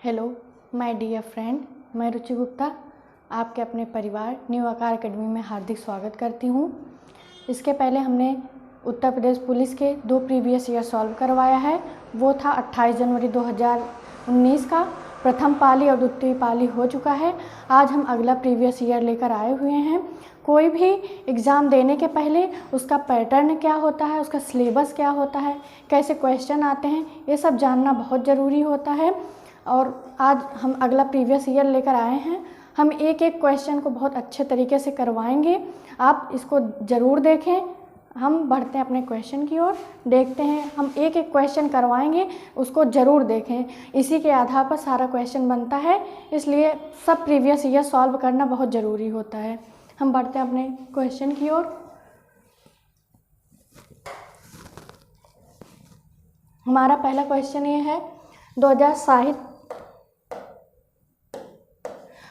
Hello my dear friend, मैं रुचि गुप्ता आपके अपने परिवार न्यू आकार अकेडमी में हार्दिक स्वागत करती हूँ। इसके पहले हमने उत्तर प्रदेश पुलिस के 2 प्रीवियस ईयर सॉल्व करवाया है। वो था 28 जनवरी 2019 का। प्रथम पाली और द्वितीय पाली हो चुका है। आज हम अगला प्रीवियस ईयर लेकर आए हुए हैं। कोई भी एग्ज़ाम देने के पहले उसका पैटर्न क्या होता है, उसका सिलेबस क्या होता है, कैसे क्वेश्चन आते हैं, ये सब जानना बहुत ज़रूरी होता है। और आज हम अगला प्रीवियस ईयर लेकर आए हैं। हम एक एक क्वेश्चन को बहुत अच्छे तरीके से करवाएंगे, आप इसको ज़रूर देखें। हम बढ़ते हैं अपने क्वेश्चन की ओर, देखते हैं। हम एक एक क्वेश्चन करवाएंगे, उसको ज़रूर देखें। इसी के आधार पर सारा क्वेश्चन बनता है, इसलिए सब प्रीवियस ईयर सॉल्व करना बहुत ज़रूरी होता है। हम बढ़ते हैं अपने क्वेश्चन की ओर। हमारा पहला क्वेश्चन ये है,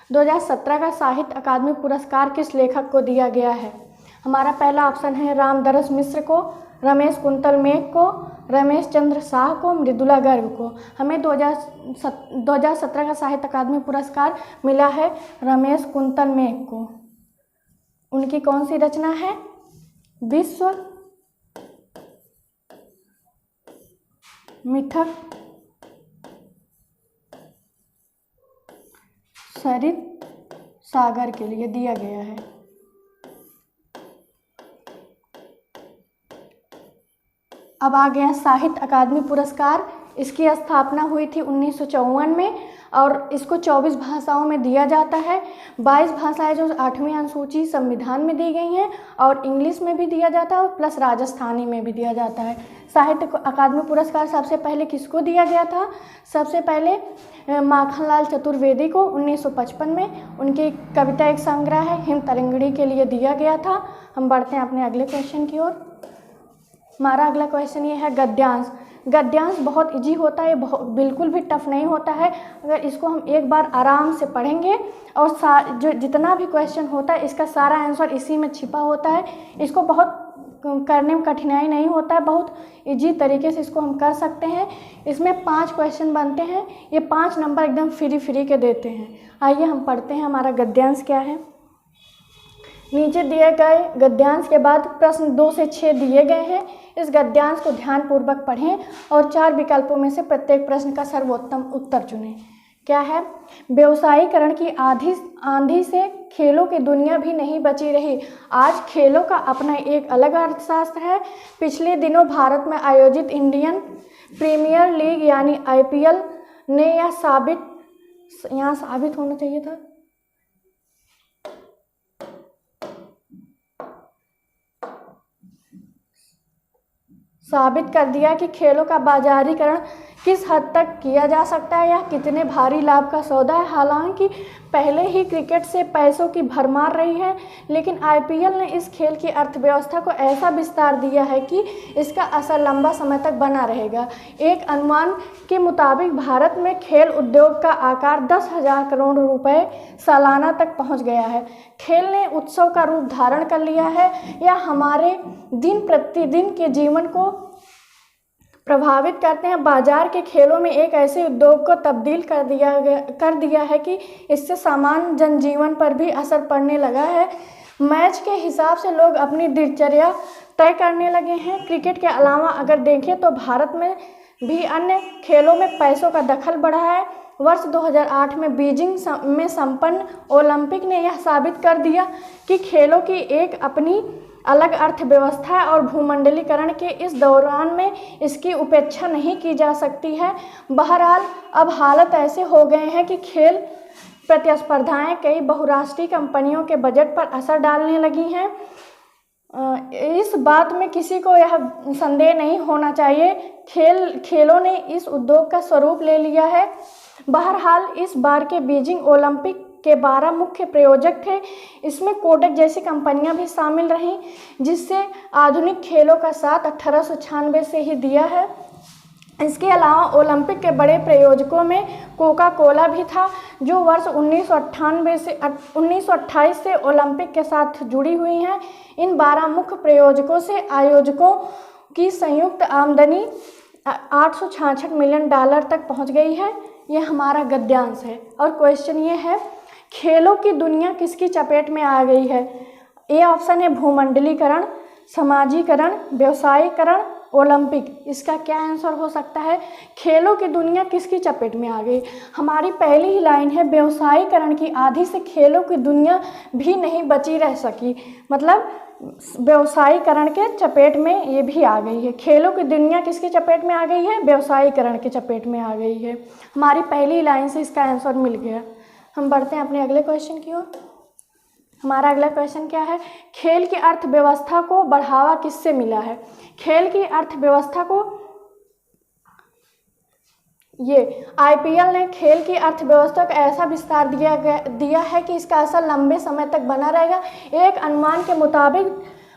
2017 का साहित्य अकादमी पुरस्कार किस लेखक को दिया गया है? हमारा पहला ऑप्शन है रामदरस मिश्र को, रमेश कुंतल मेघ को, रमेश चंद्र शाह को, मृदुला गर्ग को। हमें 2017 का साहित्य अकादमी पुरस्कार मिला है रमेश कुंतल मेघ को। उनकी कौन सी रचना है? विश्व मिथक सरित सागर के लिए दिया गया है। अब आ गया साहित्य अकादमी पुरस्कार। इसकी स्थापना हुई थी 1954 में और इसको 24 भाषाओं में दिया जाता है। 22 भाषाएं जो 8वीं अनुसूची संविधान में दी गई हैं और इंग्लिश में भी दिया जाता है और प्लस राजस्थानी में भी दिया जाता है। साहित्य अकादमी पुरस्कार सबसे पहले किसको दिया गया था? सबसे पहले माखनलाल चतुर्वेदी को 1955 में। उनकी कविता एक संग्रह है हिम तरंगिणी के लिए दिया गया था। हम बढ़ते हैं अपने अगले क्वेश्चन की ओर। हमारा अगला क्वेश्चन ये है गद्यांश। गद्यांश बहुत इजी होता है, बिल्कुल भी टफ नहीं होता है। अगर इसको हम एक बार आराम से पढ़ेंगे और जो जितना भी क्वेश्चन होता है इसका सारा आंसर इसी में छिपा होता है। इसको बहुत करने में कठिनाई नहीं होता है, बहुत इजी तरीके से इसको हम कर सकते हैं। इसमें 5 क्वेश्चन बनते हैं, ये 5 नंबर एकदम फ्री के देते हैं। आइए हम पढ़ते हैं हमारा गद्यांश क्या है। नीचे दिए गए गद्यांश के बाद प्रश्न 2 से 6 दिए गए हैं। इस गद्यांश को ध्यानपूर्वक पढ़ें और 4 विकल्पों में से प्रत्येक प्रश्न का सर्वोत्तम उत्तर चुनें। क्या है? व्यवसायीकरण की आंधी से खेलों की दुनिया भी नहीं बची रही। आज खेलों का अपना एक अलग अर्थशास्त्र है। पिछले दिनों भारत में आयोजित इंडियन प्रीमियर लीग यानी IPL ने यह साबित होना चाहिए था। साबित कर दिया कि खेलों का बाजारीकरण किस हद तक किया जा सकता है, यह कितने भारी लाभ का सौदा है। हालांकि पहले ही क्रिकेट से पैसों की भरमार रही है, लेकिन IPL ने इस खेल की अर्थव्यवस्था को ऐसा विस्तार दिया है कि इसका असर लंबा समय तक बना रहेगा। एक अनुमान के मुताबिक भारत में खेल उद्योग का आकार 10,000 करोड़ रुपए सालाना तक पहुंच गया है। खेल ने उत्सव का रूप धारण कर लिया है। यह हमारे दिन प्रतिदिन के जीवन को प्रभावित करते हैं। बाजार के खेलों में एक ऐसे उद्योग को तब्दील कर दिया है कि इससे सामान्य जनजीवन पर भी असर पड़ने लगा है। मैच के हिसाब से लोग अपनी दिनचर्या तय करने लगे हैं। क्रिकेट के अलावा अगर देखें तो भारत में भी अन्य खेलों में पैसों का दखल बढ़ा है। वर्ष 2008 में बीजिंग में संपन्न ओलंपिक ने यह साबित कर दिया कि खेलों की एक अपनी अलग अर्थव्यवस्था है और भूमंडलीकरण के इस दौरान में इसकी उपेक्षा नहीं की जा सकती है। बहरहाल अब हालत ऐसे हो गए हैं कि खेल प्रतिस्पर्धाएं कई बहुराष्ट्रीय कंपनियों के बजट पर असर डालने लगी हैं। इस बात में किसी को यह संदेह नहीं होना चाहिए, खेलों ने इस उद्योग का स्वरूप ले लिया है। बहरहाल इस बार के बीजिंग ओलंपिक के 12 मुख्य प्रायोजक थे। इसमें कोडक जैसी कंपनियां भी शामिल रहीं, जिससे आधुनिक खेलों का साथ 1896 से ही दिया है। इसके अलावा ओलंपिक के बड़े प्रायोजकों में कोका कोला भी था, जो वर्ष 1928 से ओलंपिक के साथ जुड़ी हुई हैं। इन 12 मुख्य प्रायोजकों से आयोजकों की संयुक्त आमदनी $866 मिलियन तक पहुंच गई है। ये हमारा गद्यांश है। और क्वेश्चन ये है, खेलों की दुनिया किसकी चपेट में आ गई है? ए ऑप्शन है भूमंडलीकरण, समाजीकरण, व्यवसायीकरण, ओलंपिक। इसका क्या आंसर हो सकता है? खेलों की दुनिया किसकी चपेट में आ गई? हमारी पहली ही लाइन है व्यवसायीकरण की आदि से खेलों की दुनिया भी नहीं बची रह सकी, मतलब व्यवसायीकरण के चपेट में ये भी आ गई है। खेलों की दुनिया किसकी चपेट में आ गई है? व्यवसायीकरण के चपेट में आ गई है। हमारी पहली लाइन से इसका आंसर मिल गया। हम बढ़ते हैं अपने अगले क्वेश्चन की ओर। हमारा अगला क्वेश्चन क्या है? खेल की अर्थव्यवस्था को बढ़ावा किससे मिला है? खेल की अर्थव्यवस्था को, ये आईपीएल ने खेल की अर्थव्यवस्था को ऐसा विस्तार दिया है कि इसका असर लंबे समय तक बना रहेगा। एक अनुमान के मुताबिक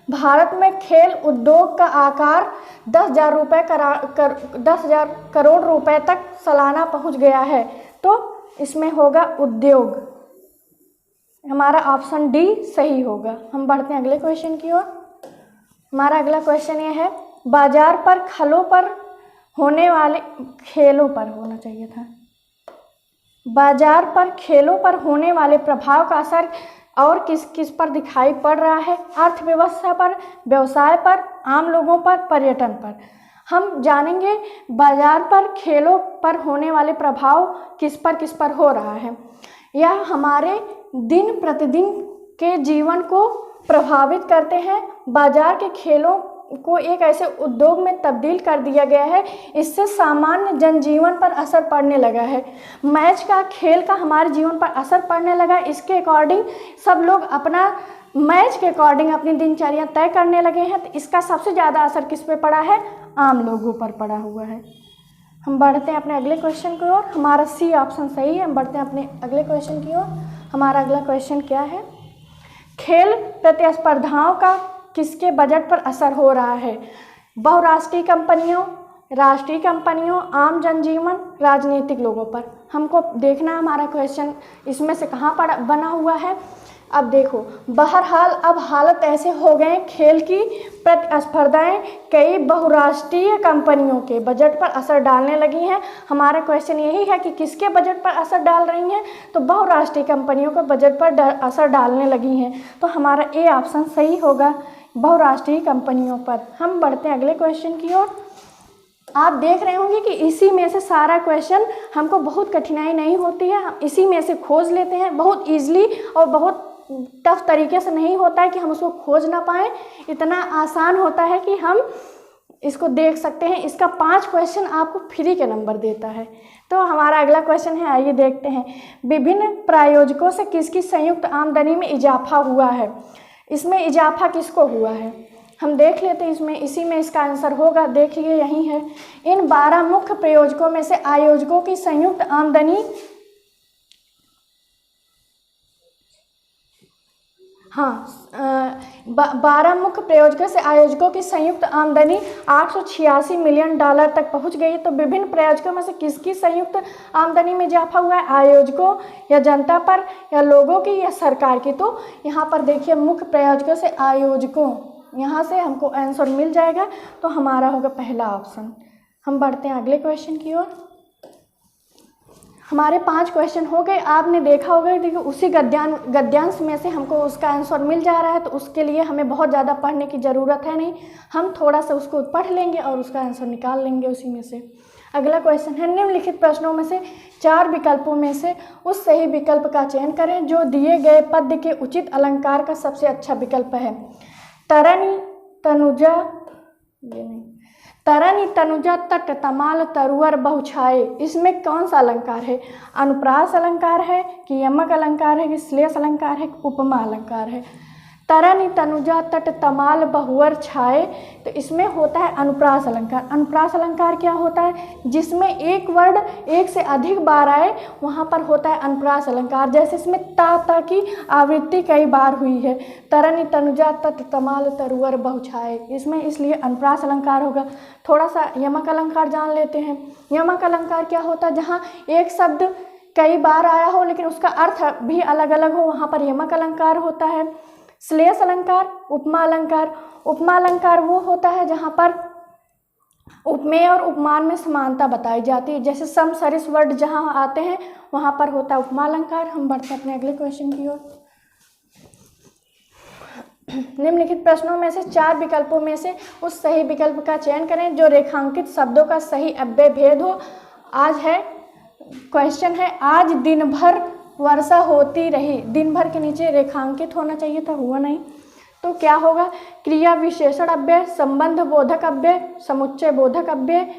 भारत में खेल उद्योग का आकार 10,000 करोड़ रुपए तक सालाना पहुंच गया है। तो इसमें होगा उद्योग। हमारा ऑप्शन डी सही होगा। हम बढ़ते हैं अगले क्वेश्चन की ओर। हमारा अगला क्वेश्चन ये है, बाजार पर खलों पर होने वाले, खेलों पर होना चाहिए था, बाजार पर खेलों पर होने वाले प्रभाव का असर और किस किस पर दिखाई पड़ रहा है? अर्थव्यवस्था पर, व्यवसाय पर, आम लोगों पर, पर्यटन पर। हम जानेंगे बाजार पर खेलों पर होने वाले प्रभाव किस पर हो रहा है। यह हमारे दिन प्रतिदिन के जीवन को प्रभावित करते हैं। बाजार के खेलों को एक ऐसे उद्योग में तब्दील कर दिया गया है, इससे सामान्य जनजीवन पर असर पड़ने लगा है। मैच का, खेल का हमारे जीवन पर असर पड़ने लगा। इसके अकॉर्डिंग सब लोग अपना मैच के अकॉर्डिंग अपनी दिनचर्या तय करने लगे हैं। तो इसका सबसे ज़्यादा असर किस पे पड़ा है? आम लोगों पर पड़ा हुआ है। हम बढ़ते हैं अपने अगले क्वेश्चन की ओर। हमारा सी ऑप्शन सही है। हम बढ़ते हैं अपने अगले क्वेश्चन की ओर। हमारा अगला क्वेश्चन क्या है? खेल प्रतिस्पर्धाओं का किसके बजट पर असर हो रहा है? बहुराष्ट्रीय कंपनियों, राष्ट्रीय कंपनियों, आम जनजीवन, राजनीतिक लोगों पर। हमको देखना हमारा क्वेश्चन इसमें से कहाँ पर बना हुआ है। अब देखो, बहरहाल अब हालत ऐसे हो गए, खेल की प्रतिस्पर्धाएं कई बहुराष्ट्रीय कंपनियों के बजट पर असर डालने लगी हैं। हमारा क्वेश्चन यही है कि किसके बजट पर असर डाल रही हैं? तो बहुराष्ट्रीय कंपनियों के बजट पर असर डालने लगी हैं। तो हमारा ए ऑप्शन सही होगा, बहुराष्ट्रीय कंपनियों पर। हम बढ़ते हैं अगले क्वेश्चन की ओर। आप देख रहे होंगे कि इसी में से सारा क्वेश्चन हमको बहुत कठिनाई नहीं होती है, हम इसी में से खोज लेते हैं। बहुत ईजिली और बहुत टफ तरीके से नहीं होता है कि हम उसको खोज ना पाएँ, इतना आसान होता है कि हम इसको देख सकते हैं। इसका 5 क्वेश्चन आपको फ्री के नंबर देता है। तो हमारा अगला क्वेश्चन है, आइए देखते हैं। विभिन्न प्रायोजकों से किसकी संयुक्त आमदनी में इजाफा हुआ है? इसमें इजाफा किसको हुआ है? हम देख लेते हैं इसमें, इसी में इसका आंसर होगा। देखिए यही है, इन 12 मुख्य प्रायोजकों में से आयोजकों की संयुक्त आमदनी, हाँ, 12 मुख्य प्रायोजकों से आयोजकों की संयुक्त आमदनी $886 मिलियन तक पहुंच गई। तो विभिन्न प्रायोजकों में से किसकी संयुक्त आमदनी में इजाफा हुआ है? आयोजकों या जनता पर या लोगों की या सरकार की? तो यहाँ पर देखिए, मुख्य प्रायोजकों से आयोजकों, यहाँ से हमको आंसर मिल जाएगा। तो हमारा होगा पहला ऑप्शन। हम बढ़ते हैं अगले क्वेश्चन की ओर। हमारे 5 क्वेश्चन हो गए। आपने देखा होगा, देखिए उसी गद्यांश में से हमको उसका आंसर मिल जा रहा है। तो उसके लिए हमें बहुत ज़्यादा पढ़ने की ज़रूरत है नहीं, हम थोड़ा सा उसको पढ़ लेंगे और उसका आंसर निकाल लेंगे उसी में से। अगला क्वेश्चन है, निम्नलिखित प्रश्नों में से 4 विकल्पों में से उस सही विकल्प का चयन करें जो दिए गए पद्य के उचित अलंकार का सबसे अच्छा विकल्प है। तरनी तनुजा, ये नहीं, तरनी तनुजा तट तमाल तरुअर बहुछाए, इसमें कौन सा अलंकार है? अनुप्रास अलंकार है कि यमक अलंकार है कि श्लेष अलंकार है कि उपमा अलंकार है? तरनी तनुजा तट तमाल बहुअर छाए, तो इसमें होता है अनुप्रास अलंकार। अनुप्रास अलंकार क्या होता है? जिसमें एक वर्ड एक से अधिक बार आए, वहाँ पर होता है अनुप्रास अलंकार। जैसे इसमें ता की आवृत्ति कई बार हुई है, तरनी तनुजा तट तमाल तरुअर बहुछाए, इसमें इसलिए अनुप्रास अलंकार होगा। थोड़ा सा यमक अलंकार जान लेते हैं। यमक अलंकार क्या होता है? जहाँ एक शब्द कई बार आया हो लेकिन उसका अर्थ भी अलग अलग हो, वहाँ पर यमक अलंकार होता है। श्लेष अलंकार, उपमा अलंकार। उपमा अलंकार वो होता है जहाँ पर उपमेय और उपमान में समानता बताई जाती है। जैसे सम सरिस वर्ड जहाँ आते हैं वहाँ पर होता है उपमा अलंकार। हम बढ़ते हैं अपने अगले क्वेश्चन की ओर। निम्नलिखित प्रश्नों में से 4 विकल्पों में से उस सही विकल्प का चयन करें जो रेखांकित शब्दों का सही अव्यय भेद हो। आज है क्वेश्चन है, आज दिन भर वर्षा होती रही। दिन भर के नीचे रेखांकित होना चाहिए था, हुआ नहीं, तो क्या होगा? क्रिया विशेषण अव्यय, संबंध बोधक अव्यय, समुच्चय बोधक अव्यय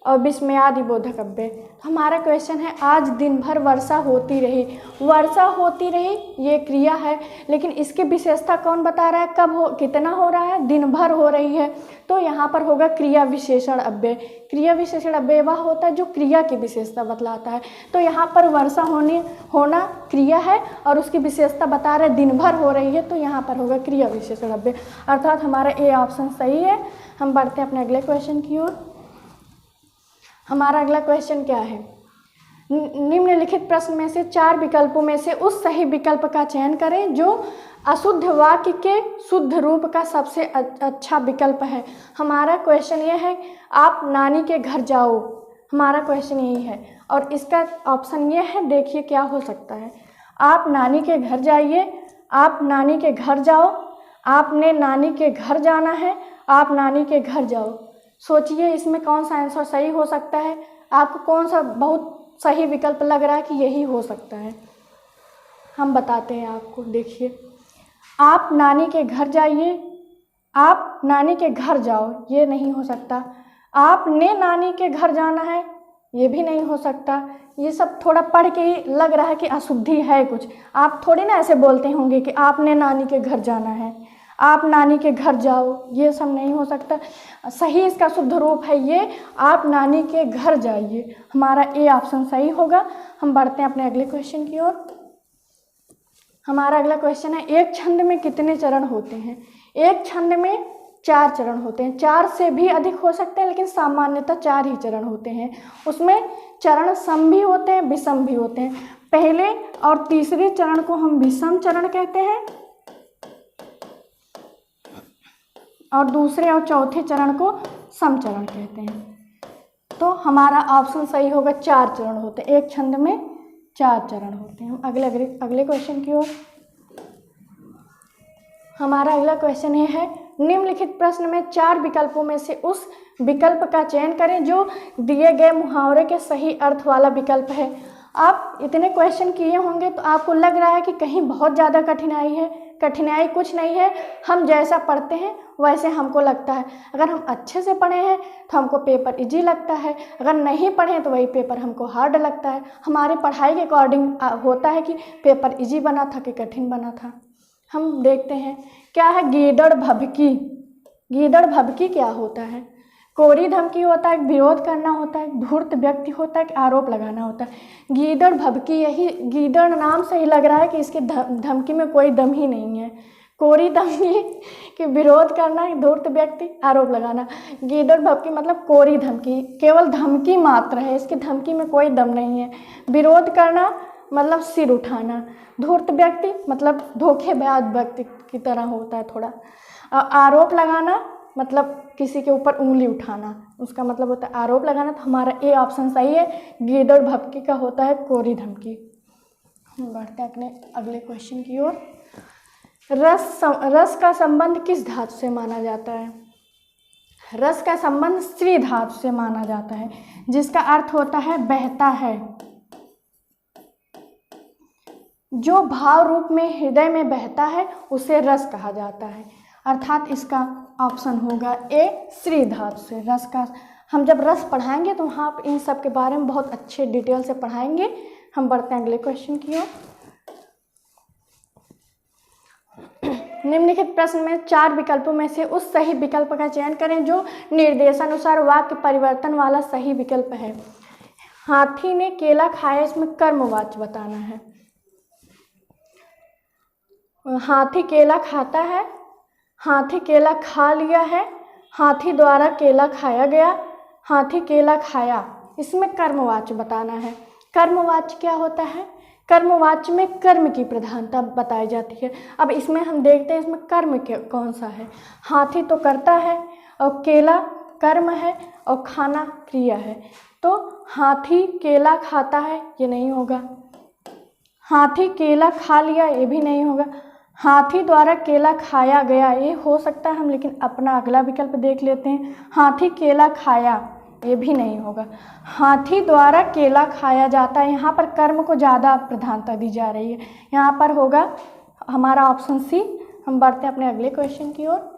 और विस्मयादि बोधक अव्यय। हमारा क्वेश्चन है, आज दिन भर वर्षा होती रही। वर्षा होती रही ये क्रिया है, लेकिन इसकी विशेषता कौन बता रहा है? कब हो, कितना हो रहा है? दिन भर हो रही है, तो यहाँ पर होगा क्रिया विशेषण अव्यय। क्रिया विशेषण अव्यय वह होता है जो क्रिया की विशेषता बतलाता है। तो यहाँ पर वर्षा होना क्रिया है और उसकी विशेषता बता रहे दिन भर हो रही है, तो यहाँ पर होगा क्रिया विशेषण अव्यय, अर्थात हमारा ए ऑप्शन सही है। हम बढ़ते हैं अपने अगले क्वेश्चन की ओर। हमारा अगला क्वेश्चन क्या है? निम्नलिखित प्रश्न में से 4 विकल्पों में से उस सही विकल्प का चयन करें जो अशुद्ध वाक्य के शुद्ध रूप का सबसे अच्छा विकल्प है। हमारा क्वेश्चन ये है, आप नानी के घर जाओ। हमारा क्वेश्चन यही है और इसका ऑप्शन ये है, देखिए क्या हो सकता है। आप नानी के घर जाइए, आप नानी के घर जाओ, आपने नानी के घर जाना है, आप नानी के घर जाओ। सोचिए इसमें कौन सा आंसर सही हो सकता है? आपको कौन सा बहुत सही विकल्प लग रहा है कि यही हो सकता है? हम बताते हैं आपको, देखिए। आप नानी के घर जाइए, आप नानी के घर जाओ, ये नहीं हो सकता। आपने नानी के घर जाना है, ये भी नहीं हो सकता। ये सब थोड़ा पढ़ के ही लग रहा है कि अशुद्धि है कुछ। आप थोड़ी ना ऐसे बोलते होंगे कि आपने नानी के घर जाना है, आप नानी के घर जाओ, ये सब नहीं हो सकता। सही इसका शुद्ध रूप है ये, आप नानी के घर जाइए। हमारा ए ऑप्शन सही होगा। हम बढ़ते हैं अपने अगले क्वेश्चन की ओर। हमारा अगला क्वेश्चन है, एक छंद में कितने चरण होते हैं? एक छंद में 4 चरण होते हैं। 4 से भी अधिक हो सकते हैं, लेकिन सामान्यतः 4 ही चरण होते हैं। उसमें चरण सम भी होते हैं, विषम भी होते हैं। पहले और तीसरे चरण को हम विषम चरण कहते हैं और दूसरे और चौथे चरण को सम चरण कहते हैं। तो हमारा ऑप्शन सही होगा, 4 चरण होते हैं। एक छंद में 4 चरण होते हैं। हम अगले क्वेश्चन की ओर। हमारा अगला क्वेश्चन ये है, निम्नलिखित प्रश्न में 4 विकल्पों में से उस विकल्प का चयन करें जो दिए गए मुहावरे के सही अर्थ वाला विकल्प है। आप इतने क्वेश्चन किए होंगे तो आपको लग रहा है कि कहीं बहुत ज़्यादा कठिनाई है। कठिनाई कुछ नहीं है, हम जैसा पढ़ते हैं वैसे हमको लगता है। अगर हम अच्छे से पढ़े हैं तो हमको पेपर इजी लगता है, अगर नहीं पढ़े तो वही पेपर हमको हार्ड लगता है। हमारी पढ़ाई के अकॉर्डिंग होता है कि पेपर इजी बना था कि कठिन बना था। हम देखते हैं क्या है, गीदड़ भभकी। गीदड़ भभकी क्या होता है? कोरी धमकी होता है, विरोध करना होता है, धूर्त व्यक्ति होता है, आरोप लगाना होता है। गीदड़ भभकी, यही गीदड़ नाम से ही लग रहा है कि इसके धमकी में कोई दम ही नहीं है। कोरी धमकी कि विरोध करना, धूर्त व्यक्ति, आरोप लगाना। गीदड़ भभकी मतलब कोरी धमकी, केवल धमकी मात्र है, इसकी धमकी में कोई दम नहीं है। विरोध करना मतलब सिर उठाना। धूर्त व्यक्ति मतलब धोखेबाज व्यक्ति की तरह होता है थोड़ा। आरोप लगाना मतलब किसी के ऊपर उंगली उठाना, उसका मतलब होता है आरोप लगाना। तो हमारा ए ऑप्शन सही है, गीदड़ भभकी का होता है कोरी धमकी। हम बढ़ते हैं अपने अगले क्वेश्चन की ओर। रस का संबंध किस धातु से माना जाता है? रस का संबंध स्त्री धातु से माना जाता है, जिसका अर्थ होता है बहता है। जो भाव रूप में हृदय में बहता है उसे रस कहा जाता है, अर्थात इसका ऑप्शन होगा ए, स्त्री धातु से। रस का हम जब रस पढ़ाएंगे तो वहाँ इन सब के बारे में बहुत अच्छे डिटेल से पढ़ाएंगे। हम बढ़ते हैं अगले क्वेश्चन की ओर। निम्नलिखित प्रश्न में 4 विकल्पों में से उस सही विकल्प का चयन करें जो निर्देशानुसार वाक्य परिवर्तन वाला सही विकल्प है। हाथी ने केला खाया, इसमें कर्मवाच्य बताना है। हाथी केला खाता है, हाथी केला खा लिया है, हाथी द्वारा केला खाया गया, हाथी केला खाया, इसमें कर्मवाच्य बताना है। कर्मवाच्य क्या होता है? कर्मवाच्य में कर्म की प्रधानता बताई जाती है। अब इसमें हम देखते हैं इसमें कर्म कौन सा है। हाथी तो करता है और केला कर्म है और खाना क्रिया है। तो हाथी केला खाता है, ये नहीं होगा। हाथी केला खा लिया, ये भी नहीं होगा। हाथी द्वारा केला खाया गया, ये हो सकता है हम, लेकिन अपना अगला विकल्प देख लेते हैं। हाथी केला खाया, ये भी नहीं होगा। हाथी द्वारा केला खाया जाता है, यहाँ पर कर्म को ज़्यादा प्रधानता दी जा रही है। यहाँ पर होगा हमारा ऑप्शन सी। हम बढ़ते हैं अपने अगले क्वेश्चन की ओर।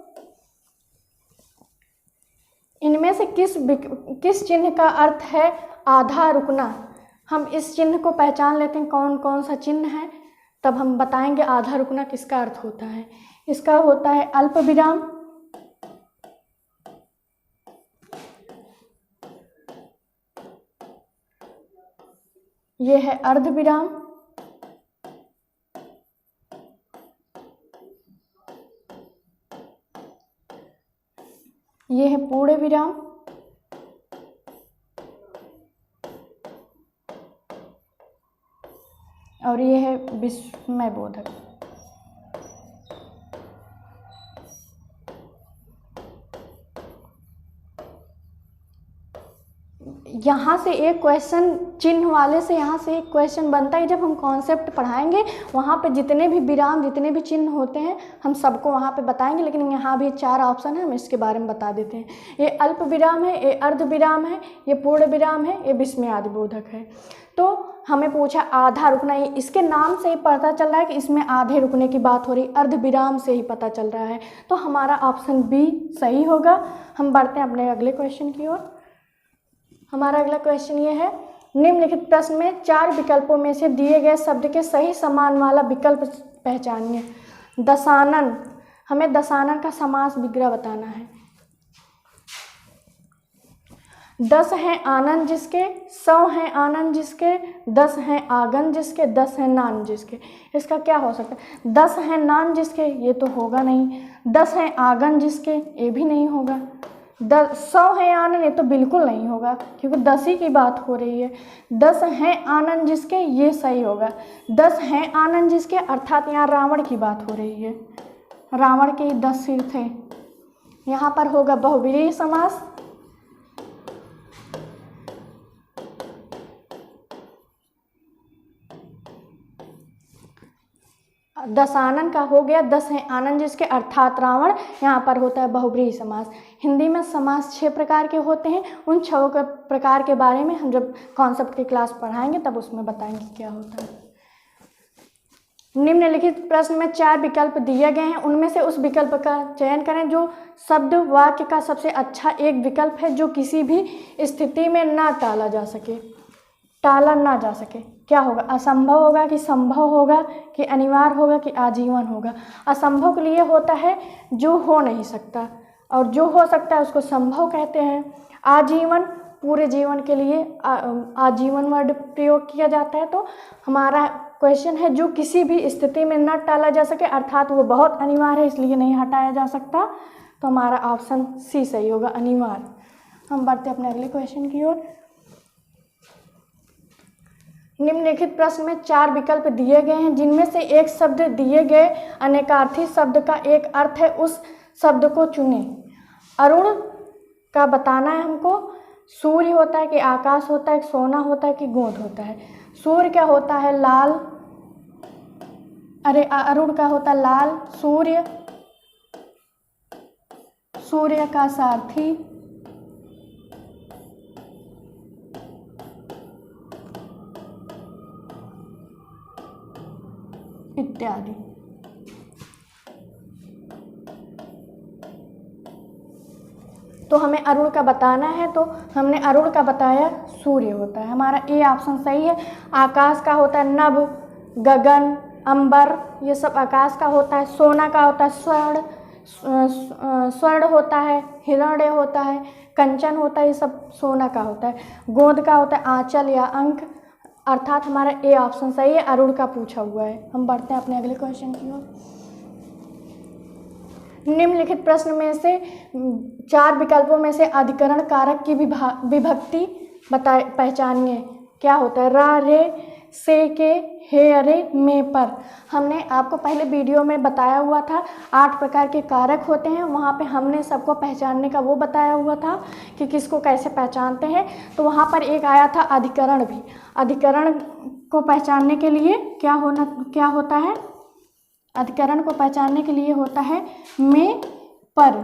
इनमें से किस चिन्ह का अर्थ है आधा रुकना? हम इस चिन्ह को पहचान लेते हैं कौन कौन सा चिन्ह है, तब हम बताएंगे आधा रुकना किसका अर्थ होता है। इसका होता है अल्प विराम, ये है अर्ध विराम, ये है पूर्ण विराम, और ये है विस्मय बोधक। यहाँ से एक क्वेश्चन चिन्ह वाले से यहाँ से एक क्वेश्चन बनता है। जब हम कॉन्सेप्ट पढ़ाएंगे वहाँ पे जितने भी विराम, जितने भी चिन्ह होते हैं, हम सबको वहाँ पे बताएंगे। लेकिन यहाँ भी 4 ऑप्शन है, हम इसके बारे में बता देते हैं। ये अल्प विराम है, ये अर्ध विराम है, ये पूर्ण विराम है, ये विस्मयादि बोधक है। तो हमें पूछा आधा रुकना, ये इसके नाम से ही पता चल रहा है कि इसमें आधे रुकने की बात हो रही, अर्ध विराम से ही पता चल रहा है। तो हमारा ऑप्शन बी सही होगा। हम बढ़ते हैं अपने अगले क्वेश्चन की ओर। हमारा अगला क्वेश्चन ये है, निम्नलिखित प्रश्न में 4 विकल्पों में से दिए गए शब्द के सही समान वाला विकल्प पहचानिए। दशानन, हमें दशानन का समास विग्रह बताना है। 10 हैं आनन जिसके, 100 हैं आनन जिसके, 10 हैं आगन जिसके, 10 हैं नान जिसके। इसका क्या हो सकता है? 10 हैं नान जिसके, ये तो होगा नहीं। 10 हैं आगन जिसके, ये भी नहीं होगा। 100 हैं आनन, ये तो बिल्कुल नहीं होगा क्योंकि 10 ही की बात हो रही है। 10 हैं आनन जिसके, ये सही होगा। 10 हैं आनन जिसके अर्थात यहाँ रावण की बात हो रही है। रावण के 10 सिर थे। यहाँ पर होगा बहुव्रीहि समास। दशानन का हो गया 10 हैं आनन जिसके अर्थात रावण, यहाँ पर होता है बहुव्रीहि समास। हिंदी में समास 6 प्रकार के होते हैं। उन 6 प्रकार के बारे में हम जब कॉन्सेप्ट की क्लास पढ़ाएंगे तब उसमें बताएंगे क्या होता है। निम्नलिखित प्रश्न में 4 विकल्प दिए गए हैं, उनमें से उस विकल्प का चयन करें जो शब्द वाक्य का सबसे अच्छा एक विकल्प है, जो किसी भी स्थिति में ना टाला जा सके, टाला ना जा सके। क्या होगा? असंभव होगा कि संभव होगा, कि अनिवार्य होगा, कि आजीवन होगा। असंभव के लिए होता है जो हो नहीं सकता, और जो हो सकता है उसको संभव कहते हैं। आजीवन, पूरे जीवन के लिए आजीवन वर्ड प्रयोग किया जाता है। तो हमारा क्वेश्चन है जो किसी भी स्थिति में न टाला जा सके, अर्थात वो बहुत अनिवार्य है इसलिए नहीं हटाया जा सकता। तो हमारा ऑप्शन सी सही होगा, अनिवार्य। हम बढ़ते अपने अगले क्वेश्चन की ओर। निम्नलिखित प्रश्न में 4 विकल्प दिए गए हैं, जिनमें से एक शब्द दिए गए अनेकार्थी शब्द का एक अर्थ है, उस शब्द को चुनें। अरुण का बताना है हमको। सूर्य होता है कि आकाश होता है, सोना होता है कि गोंद होता है। सूर्य क्या होता है? लाल। अरे अरुण का होता है लाल। सूर्य, सूर्य का सारथी, इत्यादि। तो हमें अरुण का बताना है, तो हमने अरुण का बताया सूर्य होता है। हमारा ए ऑप्शन सही है। आकाश का होता है नभ, गगन, अंबर, ये सब आकाश का होता है। सोना का होता है स्वर्ण, स्वर्ण होता है, हिरण्य होता है, कंचन होता है, ये सब सोना का होता है। गोंद का होता है आंचल या अंक, अर्थात हमारा ए ऑप्शन सही है, अरुण का पूछा हुआ है। हम बढ़ते हैं अपने अगले क्वेश्चन की ओर। निम्नलिखित प्रश्न में से 4 विकल्पों में से अधिकरण कारक की विभक्ति पहचानिए। क्या होता है? रा, रे, से, के, हे, अरे, में, पर। हमने आपको पहले वीडियो में बताया हुआ था 8 प्रकार के कारक होते हैं, वहाँ पे हमने सबको पहचानने का वो बताया हुआ था कि किसको कैसे पहचानते हैं। तो वहाँ पर एक आया था अधिकरण भी। अधिकरण को पहचानने के लिए क्या होता है? अधिकरण को पहचानने के लिए होता है में, पर।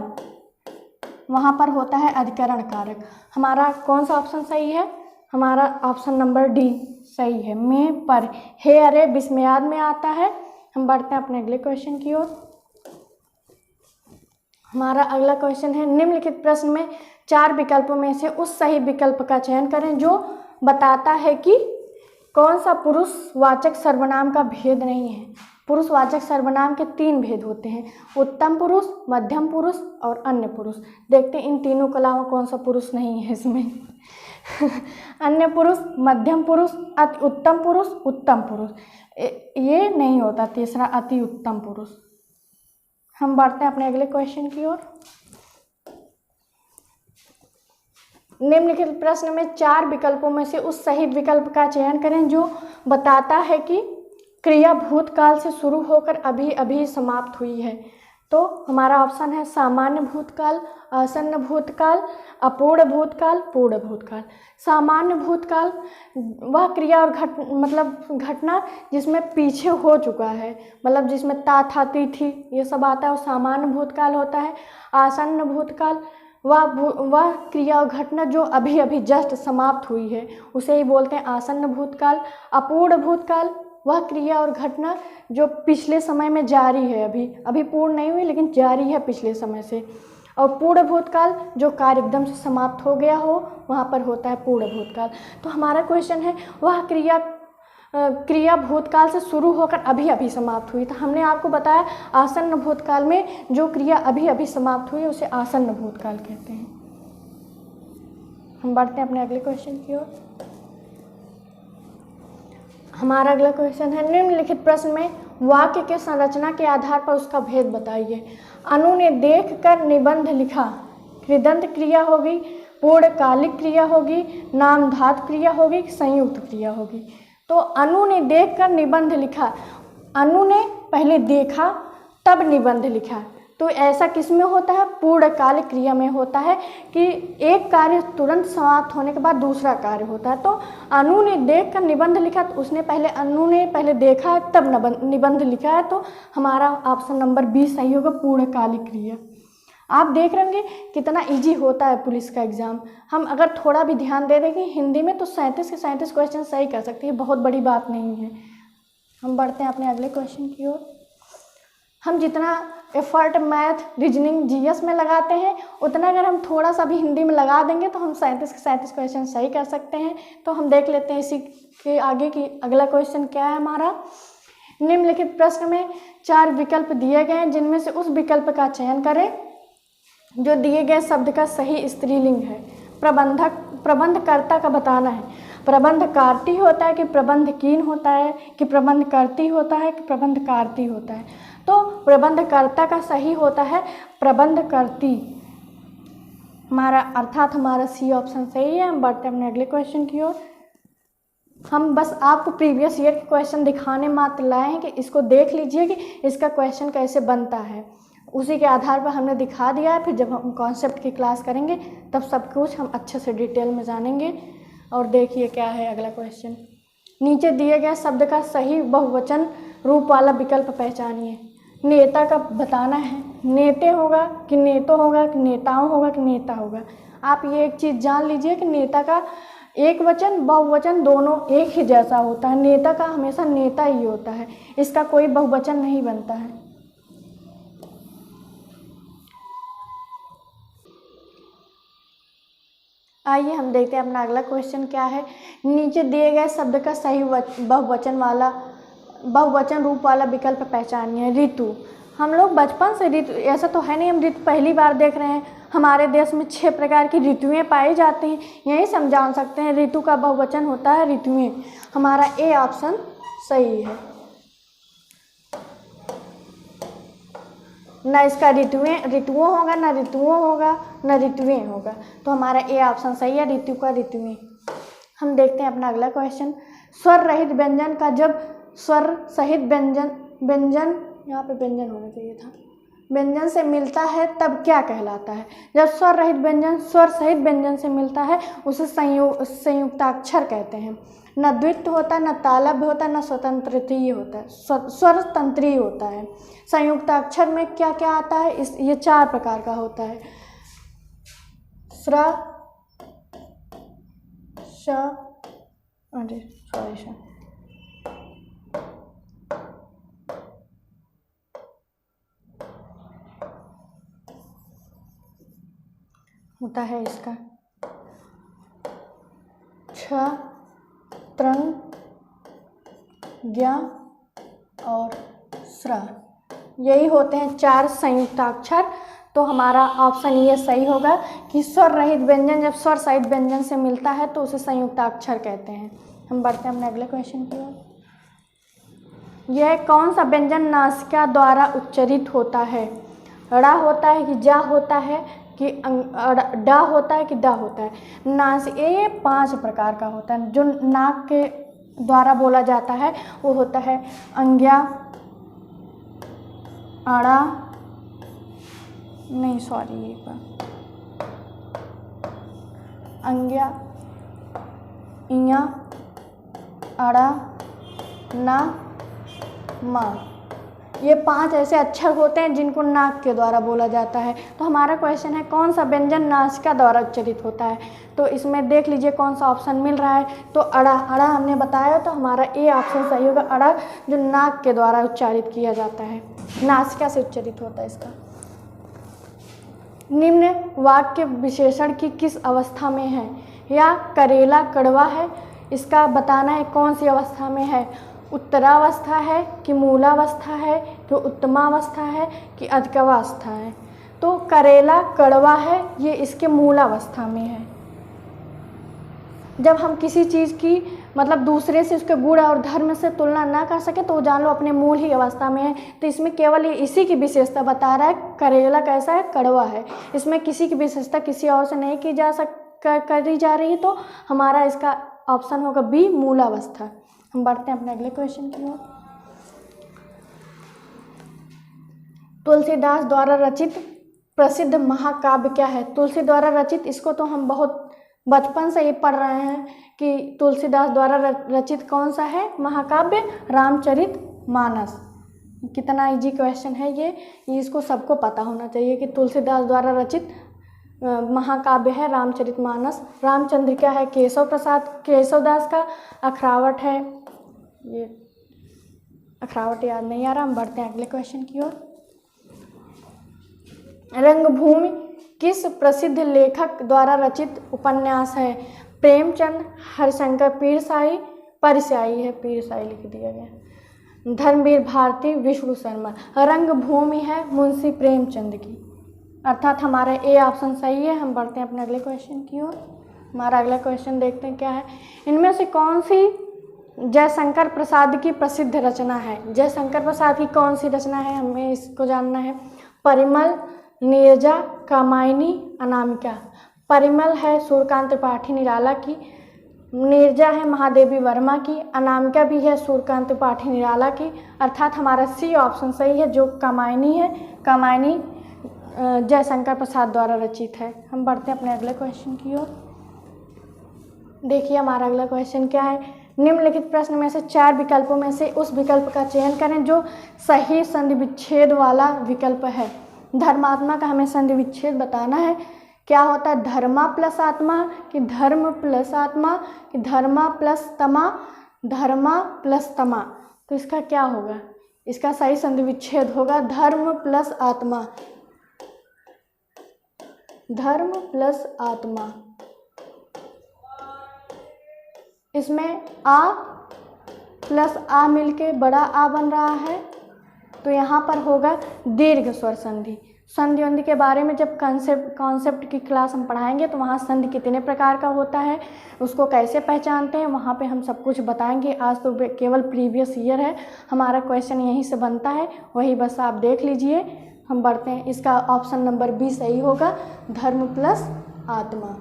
वहाँ पर होता है अधिकरण कारक। हमारा कौन सा ऑप्शन सही है? हमारा ऑप्शन नंबर डी सही है, में, पर। हे, अरे विस्मयाद में आता है। हम बढ़ते हैं अपने अगले क्वेश्चन की ओर। हमारा अगला क्वेश्चन है, निम्नलिखित प्रश्न में 4 विकल्पों में से उस सही विकल्प का चयन करें जो बताता है कि कौन सा पुरुषवाचक सर्वनाम का भेद नहीं है। पुरुषवाचक सर्वनाम के 3 भेद होते हैं, उत्तम पुरुष, मध्यम पुरुष और अन्य पुरुष। देखते हैं इन तीनों के अलावा कौन सा पुरुष नहीं है इसमें। अन्य पुरुष, मध्यम पुरुष, अति उत्तम पुरुष, उत्तम पुरुष, ये नहीं होता। तीसरा अति उत्तम पुरुष। हम बढ़ते हैं अपने अगले क्वेश्चन की ओर। निम्नलिखित प्रश्न में 4 विकल्पों में से उस सही विकल्प का चयन करें जो बताता है कि क्रिया भूतकाल से शुरू होकर अभी अभी समाप्त हुई है। तो हमारा ऑप्शन है सामान्य भूतकाल, आसन्न भूतकाल, अपूर्ण भूतकाल, पूर्ण भूतकाल। सामान्य भूतकाल वह क्रिया और घटना जिसमें पीछे हो चुका है, मतलब जिसमें ता, था, ती, थी ये सब आता है, वो सामान्य भूतकाल होता है। आसन्न भूतकाल वह क्रिया और घटना जो अभी अभी जस्ट समाप्त हुई है, उसे ही बोलते हैं आसन्न भूतकाल। अपूर्ण भूतकाल वह क्रिया और घटना जो पिछले समय में जारी है, अभी पूर्ण नहीं हुई लेकिन जारी है पिछले समय से। और पूर्ण भूतकाल जो कार्य एकदम से समाप्त हो गया हो, वहाँ पर होता है पूर्ण भूतकाल। तो हमारा क्वेश्चन है वह क्रिया भूतकाल से शुरू होकर अभी अभी समाप्त हुई। तो हमने आपको बताया आसन्न भूतकाल में जो क्रिया अभी अभी समाप्त हुई उसे आसन्न भूतकाल कहते हैं। हम बढ़ते हैं अपने अगले क्वेश्चन की ओर। हमारा अगला क्वेश्चन है, निम्नलिखित प्रश्न में वाक्य के संरचना के आधार पर उसका भेद बताइए। अनु ने देख कर निबंध लिखा, कृदंत क्रिया होगी, पूर्णकालिक क्रिया होगी, नामधातु क्रिया होगी, संयुक्त क्रिया होगी। तो अनु ने देख कर निबंध लिखा, अनु ने पहले देखा तब निबंध लिखा। तो ऐसा किस में होता है? पूर्णकालिक क्रिया में होता है कि एक कार्य तुरंत समाप्त होने के बाद दूसरा कार्य होता है। तो अनु ने देख कर निबंध लिखा, तो अनु ने पहले देखा तब निबंध लिखा है। तो हमारा ऑप्शन नंबर बी सही होगा, पूर्णकालिक क्रिया। आप देख रहे होंगे कितना इजी होता है पुलिस का एग्ज़ाम। हम अगर थोड़ा भी ध्यान दे देंगे हिंदी में तो 37 के 37 क्वेश्चन सही कर सकते हैं, बहुत बड़ी बात नहीं है। हम बढ़ते हैं अपने अगले क्वेश्चन की ओर। हम जितना एफर्ट मैथ, रीजनिंग, जीएस में लगाते हैं उतना अगर हम थोड़ा सा भी हिंदी में लगा देंगे तो हम 37 के 37 क्वेश्चन सही कर सकते हैं। तो हम देख लेते हैं इसी के आगे की अगला क्वेश्चन क्या है हमारा। निम्नलिखित प्रश्न में 4 विकल्प दिए गए हैं, जिनमें से उस विकल्प का चयन करें जो दिए गए शब्द का सही स्त्रीलिंग है। प्रबंधकर्ता का बताना है, प्रबंधकार्ती होता है कि प्रबंधकीन होता है कि प्रबंधकर्ती होता है कि प्रबंधकार्ती होता है। तो प्रबंधकर्ता का सही होता है प्रबंधकर्ती, अर्थात हमारा सी ऑप्शन सही है। हम बढ़ते हैं अपने अगले क्वेश्चन की ओर। हम बस आपको प्रीवियस ईयर के क्वेश्चन दिखाने मात्र लाए हैं कि इसको देख लीजिए कि इसका क्वेश्चन कैसे बनता है, उसी के आधार पर हमने दिखा दिया है। फिर जब हम कॉन्सेप्ट की क्लास करेंगे तब सब कुछ हम अच्छे से डिटेल में जानेंगे। और देखिए क्या है अगला क्वेश्चन। नीचे दिए गए शब्द का सही बहुवचन रूप वाला विकल्प पहचानिए। नेता का बताना है, नेते होगा कि नेतो होगा कि नेताओं होगा कि नेता होगा। आप ये एक चीज़ जान लीजिए कि नेता का एक वचन बहुवचन दोनों एक ही जैसा होता है। नेता का हमेशा नेता ही होता है, इसका कोई बहुवचन नहीं बनता है। आइए हम देखते हैं अपना अगला क्वेश्चन क्या है। नीचे दिए गए शब्द का सही बहुवचन रूप वाला विकल्प पहचानिए। ऋतु, हम लोग बचपन से ऋतु, ऐसा तो है नहीं हम ऋतु पहली बार देख रहे हैं। हमारे देश में 6 प्रकार की ऋतुएं पाई जाती हैं, यही से हम जान सकते हैं ऋतु का बहुवचन होता है ऋतुएं। हमारा ए ऑप्शन सही है। न इसका ऋतुओं होगा, न ऋतुओं होगा, न ऋतुएं होगा। तो हमारा ए ऑप्शन सही है, ऋतु का ऋतुएं। हम देखते हैं अपना अगला क्वेश्चन। स्वर रहित व्यंजन का जब स्वर सहित व्यंजन यहाँ पे व्यंजन होना चाहिए था, व्यंजन से मिलता है तब क्या कहलाता है? जब स्वर रहित व्यंजन स्वर सहित व्यंजन से मिलता है उसे संयुक्ताक्षर कहते हैं। न द्वित्व होता है, न तालव्य होता है, न स्वतंत्रीय होता है, स्वर तंत्रीय होता है। संयुक्ताक्षर में क्या क्या आता है? ये 4 प्रकार का होता है। स्र, श, होता है इसका छ, त्रंग, ज्ञ और स्र, यही होते हैं 4 संयुक्ताक्षर। तो हमारा ऑप्शन ये सही होगा कि स्वर रहित व्यंजन जब स्वर सहित व्यंजन से मिलता है तो उसे संयुक्ताक्षर कहते हैं। हम बढ़ते हैं अपने अगले क्वेश्चन की ओर। यह कौन सा व्यंजन नासिका द्वारा उच्चरित होता है? ड़ा होता है कि जा होता है कि डा होता है कि दा होता है? ये 5 प्रकार का होता है। जो नाक के द्वारा बोला जाता है वो होता है अंग्या, अड़ा, नहीं सॉरी ये अंग्या, इया, अड़ा, ना, मा, ये 5 ऐसे अक्षर होते हैं जिनको नाक के द्वारा बोला जाता है। तो हमारा क्वेश्चन है कौन सा व्यंजन नासिका द्वारा उच्चारित होता है? तो इसमें देख लीजिए कौन सा ऑप्शन मिल रहा है। तो अड़ा, अड़ा हमने बताया तो हमारा ए ऑप्शन सही होगा। अड़ा जो नाक के द्वारा उच्चारित किया जाता है, नासिका से उच्चारित होता है इसका। निम्न वाक्य विशेषण की किस अवस्था में है? या करेला कड़वा है, इसका बताना है कौन सी अवस्था में है। उत्तरावस्था है कि मूलावस्था है कि उत्तमावस्था है कि अधिकावस्था है? तो करेला कड़वा है, ये इसके मूलावस्था में है। जब हम किसी चीज़ की मतलब दूसरे से उसके गुण और धर्म से तुलना ना कर सके तो जान लो अपने मूल ही अवस्था में है। तो इसमें केवल ये इसी की विशेषता बता रहा है, करेला कैसा है, कड़वा है। इसमें किसी की विशेषता किसी और से नहीं की करी जा रही, तो हमारा इसका ऑप्शन होगा बी, मूलावस्था। हम बढ़ते हैं अपने अगले क्वेश्चन की ओर। तुलसीदास द्वारा रचित प्रसिद्ध महाकाव्य क्या है? तुलसी द्वारा रचित, इसको तो हम बहुत बचपन से ही पढ़ रहे हैं कि तुलसीदास द्वारा रचित कौन सा है महाकाव्य? रामचरितमानस। कितना इजी क्वेश्चन है ये इसको सबको पता होना चाहिए कि तुलसीदास द्वारा रचित महाकाव्य है रामचरितमानस। रामचंद्रिका है केशवदास का। अखरावट है, ये अखरावट याद नहीं आ रहा। हम बढ़ते हैं अगले क्वेश्चन की ओर। रंगभूमि किस प्रसिद्ध लेखक द्वारा रचित उपन्यास है? प्रेमचंद, हरिशंकर परिस्यायी है, पीरसाई लिख दिया गया। धर्मवीर भारती, विष्णु शर्मा। रंगभूमि है मुंशी प्रेमचंद की, अर्थात हमारा ए ऑप्शन सही है। हम बढ़ते हैं अपने अगले क्वेश्चन की ओर। हमारा अगला क्वेश्चन देखते हैं क्या है। इनमें से कौन सी जयशंकर प्रसाद की प्रसिद्ध रचना है? जयशंकर प्रसाद की कौन सी रचना है, हमें इसको जानना है। परिमल, नीरजा, कामायनी, अनामिका। परिमल है सूर्यकांत त्रिपाठी निराला की, नीरजा है महादेवी वर्मा की, अनामिका भी है सूर्यकांत त्रिपाठी निराला की, अर्थात हमारा सी ऑप्शन सही है जो कामायनी है। कामायनी जयशंकर प्रसाद द्वारा रचित है। हम बढ़ते हैं अपने अगले क्वेश्चन की ओर। देखिए हमारा अगला क्वेश्चन क्या है। निम्नलिखित प्रश्न में से 4 विकल्पों में से उस विकल्प का चयन करें जो सही संधि विच्छेद वाला विकल्प है। धर्मात्मा का हमें संधि विच्छेद बताना है। क्या होता है? धर्मा प्लस आत्मा कि धर्म प्लस आत्मा कि धर्मा प्लस तमा, धर्मा प्लस तमा। तो इसका क्या होगा? इसका सही संधि विच्छेद होगा धर्म प्लस आत्मा, धर्म प्लस आत्मा। इसमें आ प्लस आ मिलके बड़ा आ बन रहा है, तो यहाँ पर होगा दीर्घ स्वर संधि। संधि वंधि के बारे में जब कॉन्सेप्ट की क्लास हम पढ़ाएंगे तो वहाँ संधि कितने प्रकार का होता है, उसको कैसे पहचानते हैं, वहाँ पे हम सब कुछ बताएंगे। आज तो केवल प्रीवियस ईयर है, हमारा क्वेश्चन यहीं से बनता है, वही बस आप देख लीजिए। हम बढ़ते हैं, इसका ऑप्शन नंबर बी सही होगा, धर्म प्लस आत्मा।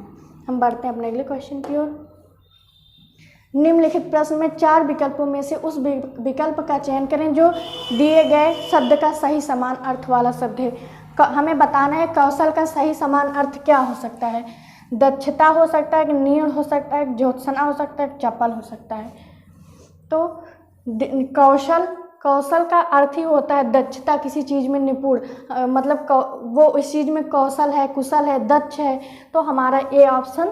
हम बढ़ते हैं अपने अगले क्वेश्चन की ओर। निम्नलिखित प्रश्न में 4 विकल्पों में से उस विकल्प का चयन करें जो दिए गए शब्द का सही समान अर्थ वाला शब्द है। हमें बताना है कौशल का सही समान अर्थ क्या हो सकता है। दक्षता हो सकता है, कि निपुण हो सकता है, ज्योत्सना हो सकता है, चपल हो सकता है। तो कौशल का अर्थ ही होता है दक्षता, किसी चीज़ में निपुण, मतलब वो इस चीज़ में कौशल है, कुशल है, दक्ष है। तो हमारा ए ऑप्शन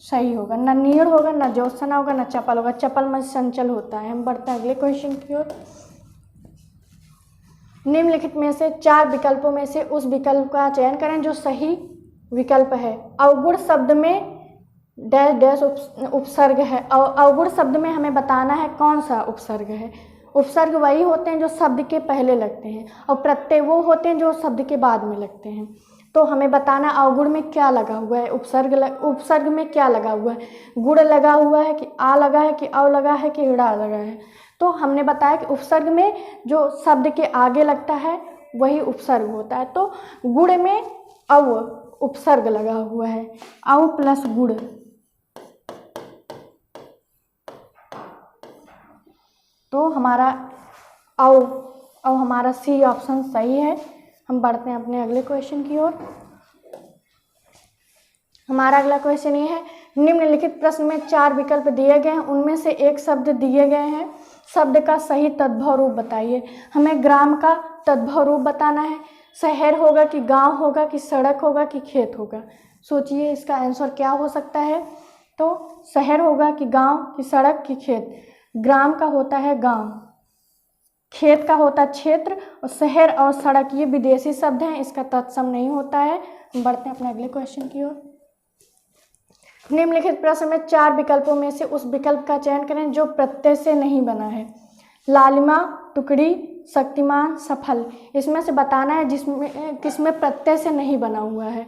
सही होगा। ना निपुण होगा, ना ज्योत्सना होगा, ना चपल होगा। चपल में चंचल होता है। हम बढ़ते हैं अगले क्वेश्चन की ओर। निम्नलिखित में से 4 विकल्पों में से उस विकल्प का चयन करें जो सही विकल्प है। अवगुण शब्द में डैश डैश उपसर्ग है। अवगुण शब्द में हमें बताना है कौन सा उपसर्ग है। उपसर्ग वही होते हैं जो शब्द के पहले लगते हैं, और प्रत्यय वो होते हैं जो शब्द के बाद में लगते हैं। तो हमें बताना अवगुण में क्या लगा हुआ है, उपसर्ग में क्या लगा हुआ है। गुण लगा हुआ है, कि आ लगा है, कि अव लगा है, कि ड़ा लगा है। तो हमने बताया कि उपसर्ग में जो शब्द के आगे लगता है वही उपसर्ग होता है। तो गुण में अव उपसर्ग लगा हुआ है, अव प्लस गुण। तो हमारा अव हमारा सी ऑप्शन सही है। हम बढ़ते हैं अपने अगले क्वेश्चन की ओर। हमारा अगला क्वेश्चन ये है, निम्नलिखित प्रश्न में 4 विकल्प दिए गए हैं, उनमें से एक शब्द दिए गए हैं, शब्द का सही तद्भव रूप बताइए। हमें ग्राम का तद्भव रूप बताना है। शहर होगा, कि गांव होगा, कि सड़क होगा, कि खेत होगा। सोचिए इसका आंसर क्या हो सकता है। तो शहर होगा, कि गांव, कि सड़क, कि खेत। ग्राम का होता है गांव, खेत का होता है क्षेत्र, और शहर और सड़क ये विदेशी शब्द हैं, इसका तत्सम नहीं होता है। हम बढ़ते हैं अपने अगले क्वेश्चन की ओर। निम्नलिखित प्रश्न में 4 विकल्पों में से उस विकल्प का चयन करें जो प्रत्यय से नहीं बना है। लालिमा, टुकड़ी, शक्तिमान, सफल। इसमें से बताना है किसमें प्रत्यय से नहीं बना हुआ है।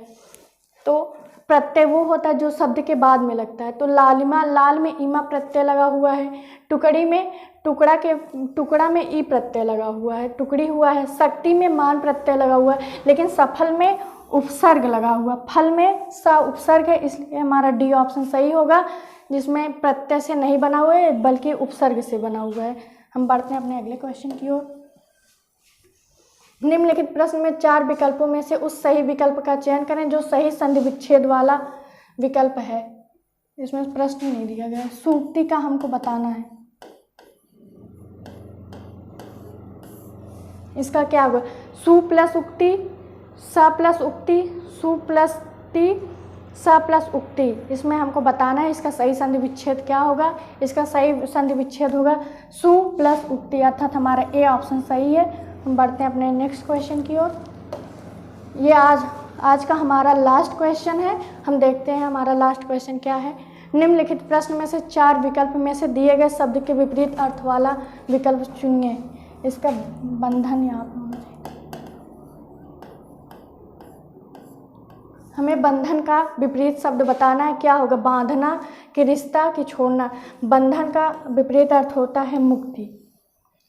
तो प्रत्यय वो होता है जो शब्द के बाद में लगता है। तो लालिमा, लाल में ईमा प्रत्यय लगा हुआ है। टुकड़ी में टुकड़ा में ई प्रत्यय लगा हुआ है, टुकड़ी हुआ है। शक्ति में मान प्रत्यय लगा हुआ है, लेकिन सफल में उपसर्ग लगा हुआ। फल में सा उपसर्ग है, इसलिए हमारा डी ऑप्शन सही होगा, जिसमें प्रत्यय से नहीं बना हुआ है बल्कि उपसर्ग से बना हुआ है। हम बढ़ते हैं अपने अगले क्वेश्चन की ओर। निम्नलिखित प्रश्न में 4 विकल्पों में से उस सही विकल्प का चयन करें जो सही संधि विच्छेद वाला विकल्प है। इसमें प्रश्न नहीं दिया गया है। सूक्ति का हमको बताना है। इसका क्या होगा, सु प्लस उक्ति, स प्लस उक्ति, सु प्लस ति, स प्लस उक्ति। इसमें हमको बताना है इसका सही संधि विच्छेद क्या होगा। इसका सही संधि विच्छेद होगा सु प्लस उक्ति, अर्थात हमारा ए ऑप्शन सही है। हम बढ़ते हैं अपने नेक्स्ट क्वेश्चन की ओर। ये आज का हमारा लास्ट क्वेश्चन है। हम देखते हैं हमारा लास्ट क्वेश्चन क्या है। निम्नलिखित प्रश्न में से 4 विकल्प में से दिए गए शब्द के विपरीत अर्थ वाला विकल्प चुनिए। इसका बंधन यहाँ पर होना चाहिए। हमें बंधन का विपरीत शब्द बताना है, क्या होगा। बांधना, कि रिश्ता, कि छोड़ना। बंधन का विपरीत अर्थ होता है मुक्ति,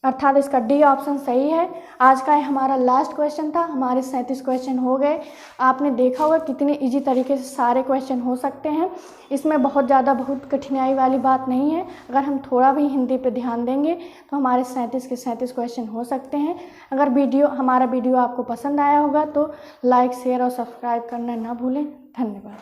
अर्थात इसका डी ऑप्शन सही है। आज का हमारा लास्ट क्वेश्चन था। हमारे 37 क्वेश्चन हो गए। आपने देखा होगा कितने इजी तरीके से सारे क्वेश्चन हो सकते हैं। इसमें बहुत कठिनाई वाली बात नहीं है। अगर हम थोड़ा भी हिंदी पे ध्यान देंगे तो हमारे 37 के 37 क्वेश्चन हो सकते हैं। अगर हमारा वीडियो आपको पसंद आया होगा तो लाइक, शेयर और सब्सक्राइब करना ना भूलें। धन्यवाद।